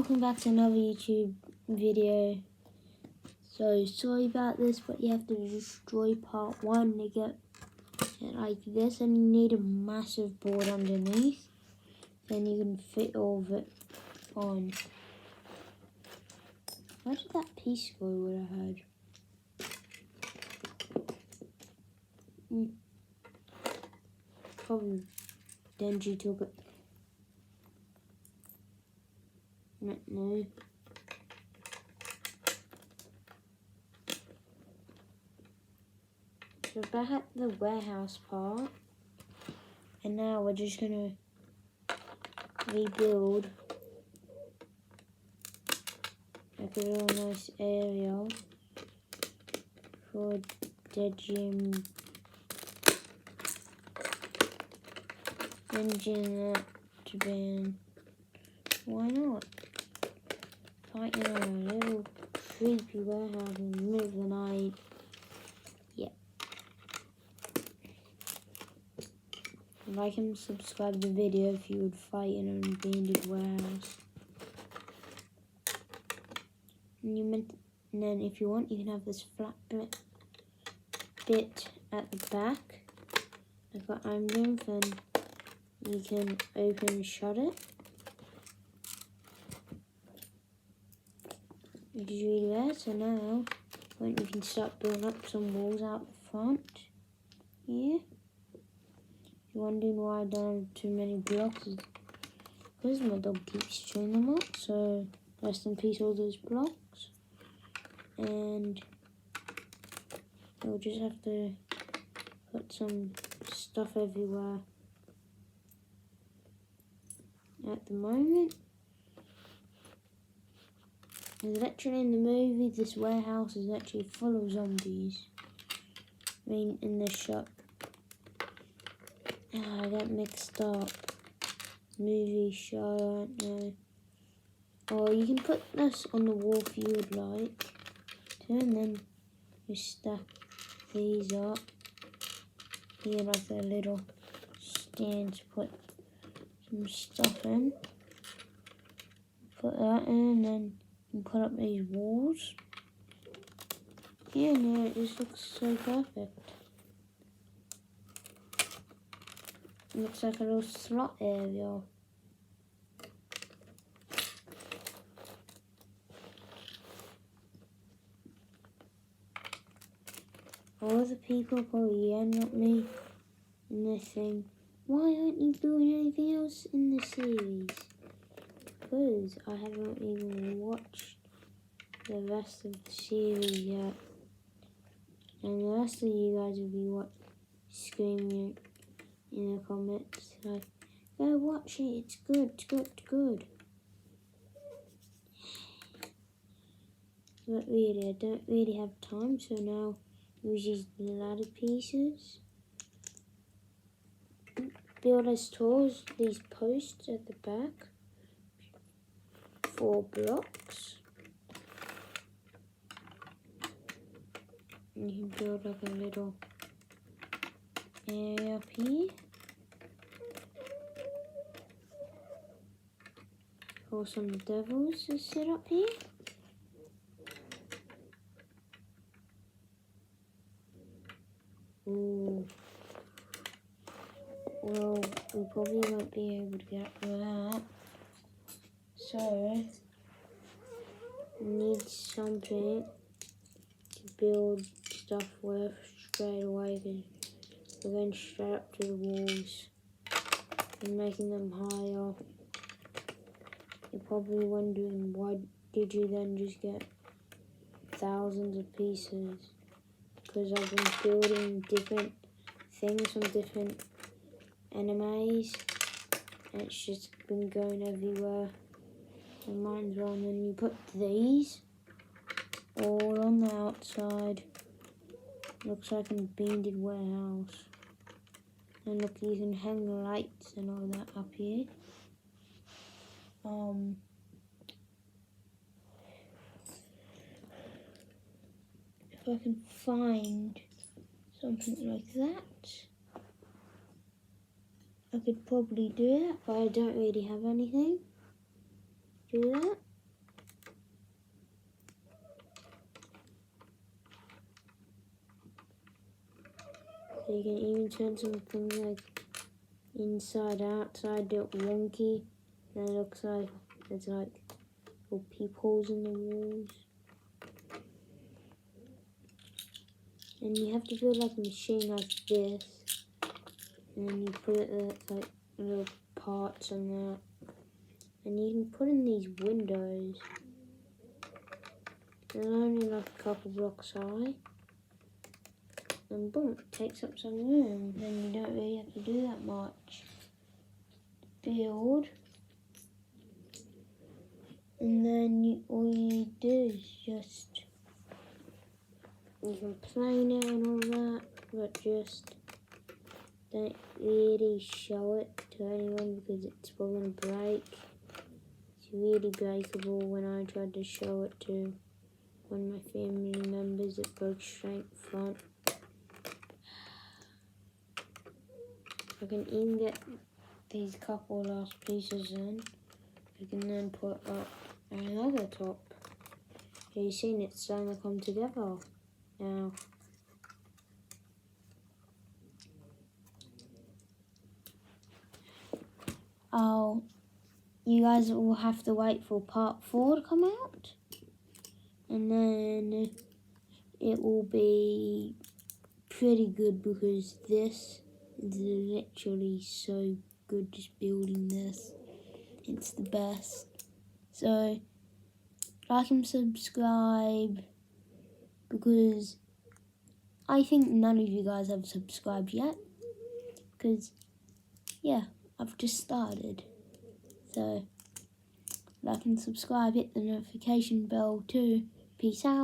Welcome back to another YouTube video. So sorry about this, but you have to destroy part 1 to get it like this, and you need a massive board underneath. Then you can fit all of it on. Where did that piece go? What I heard? Probably Denji took it. No. So back at the warehouse part, and now we're just gonna rebuild like a real nice area for Denji and that to be in. Why not? Fighting in a little creepy warehouse in the middle of the night. Yeah. Like and subscribe to the video if you would fight in an abandoned warehouse. And then if you want, you can have this flat bit at the back, like what I'm doing, then you can open and shut it. You just read there, so now when you can start building up some walls out the front here. If you're wondering why I don't have too many blocks, it's because my dog keeps chewing them up, so rest in peace all those blocks. And you'll just have to put some stuff everywhere at the moment. Literally in the movie, this warehouse is actually full of zombies. I mean, in this shop. I got mixed up. Movie, show, I don't know. Or you can put this on the wall if you would like to, and then you stack these up. Here, like a little stand to put some stuff in. Put that in, and then and put up these walls. Yeah, no, it just looks so perfect. It looks like a little slot area. All the people probably yelling at me in this thing. Why aren't you doing anything else in the series? Because I haven't even watched the rest of the series yet, and the rest of you guys will be screaming in the comments like, go watch it, it's good, it's good, it's good. But really, I don't really have time, so now use these ladder pieces. Build as tall as these posts at the back. 4 blocks. And you can build like a little area up here for some devils to sit up here. Ooh. Well, we probably won't be able to get up to that. So, we need something to build stuff with straight away, because we're going straight up to the walls and making them higher. You're probably wondering, why did you then just get thousands of pieces? Because I've been building different things from different enemies, and it's just been going everywhere. And mine's wrong. And then you put these all on the outside. Looks like an abandoned warehouse. And look, you can hang lights and all that up here. If I can find something like that, I could probably do that, but I don't really have anything. Do that. So you can even turn something like inside outside, do it wonky, and it looks like there's like little peepholes in the walls. And you have to build like a machine like this, and then you put it like little parts on that, and you can put in these windows. They're only like a couple blocks high, and boom, it takes up some room. Then you don't really have to do that much. Build, and then all you do is just, you can plane it and all that, but just don't really show it to anyone because it's probably going to break. It's really breakable. When I tried to show it to one of my family members, it broke straight front. I can even get these couple last pieces in. I can then put up another top. Have you seen it starting to come together now? Oh, you guys will have to wait for part 4 to come out, and then it will be pretty good because this is literally so good. Just building this, it's the best. So like and subscribe, because I think none of you guys have subscribed yet, because yeah, I've just started. So like and subscribe, hit the notification bell too. Peace out.